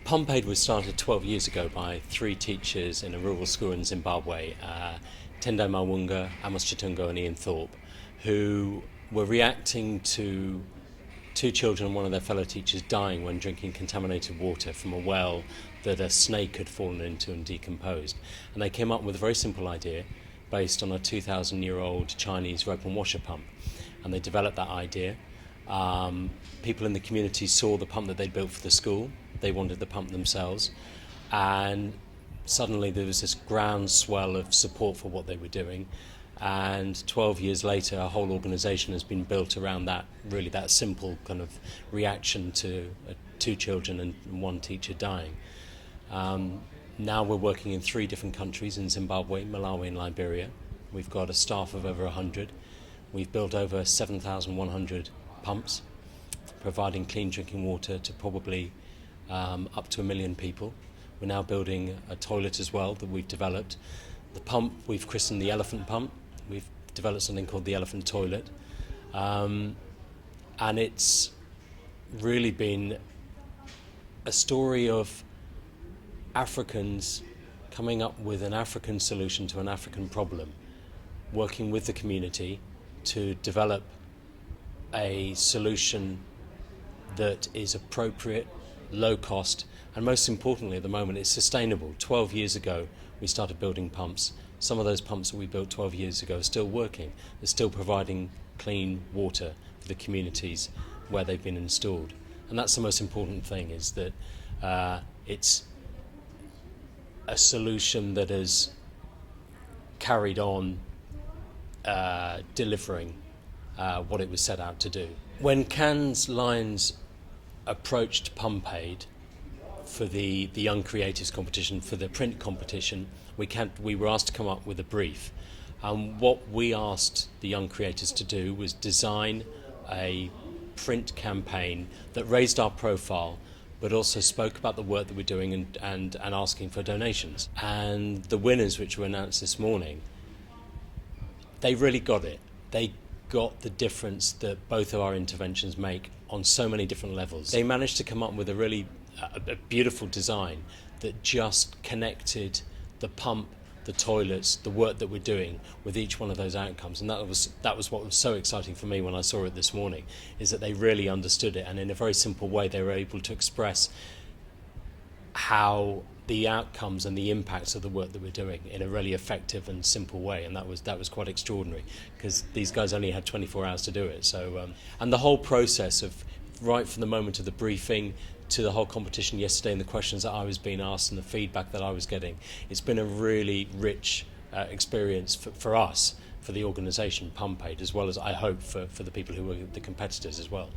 Pump Aid was started 12 years ago by three teachers in a rural school in Zimbabwe, Tendai Mawunga, Amos Chitungo and Ian Thorpe, who were reacting to two children and one of their fellow teachers dying when drinking contaminated water from a well that a snake had fallen into and decomposed. And they came up with a very simple idea based on a 2,000-year-old Chinese rope and washer pump. And they developed that idea. People in the community saw the pump that they'd built for the school. They wanted the pump themselves. And suddenly there was this groundswell of support for what they were doing. And 12 years later, a whole organisation has been built around that, really that simple kind of reaction to two children and one teacher dying. Now we're working in 3 different countries, in Zimbabwe, Malawi and Liberia. We've got a staff of over 100. We've built over 7,100 pumps, providing clean drinking water to probably up to 1 million people. We're now building a toilet as well that we've developed. The pump we've christened the elephant pump. We've developed something called the elephant toilet. And it's really been a story of Africans coming up with an African solution to an African problem, working with the community to develop a solution that is appropriate, low cost, and most importantly at the moment it's sustainable. 12 years ago we started building pumps. Some of those pumps that we built 12 years ago are still working. They're still providing clean water for the communities where they've been installed. And that's the most important thing, is that it's a solution that has carried on delivering what it was set out to do. When Cannes Lions approached Pump Aid for the Young Creatives competition, for the print competition, we were asked to come up with a brief. What we asked the young creators to do was design a print campaign that raised our profile, but also spoke about the work that we're doing and asking for donations. And the winners, which were announced this morning, they really got it. They got the difference that both of our interventions make on so many different levels. They managed to come up with a beautiful design that just connected the pump, the toilets, the work that we're doing with each one of those outcomes. And that was what was so exciting for me when I saw it this morning, is that they really understood it, and in a very simple way they were able to express how the outcomes and the impacts of the work that we're doing in a really effective and simple way. And that was quite extraordinary, because these guys only had 24 hours to do it. So and the whole process of right from the moment of the briefing to the whole competition yesterday, and the questions that I was being asked and the feedback that I was getting, it's been a really rich experience for us, for the organisation Pump Aid, as well as I hope for the people who were the competitors as well.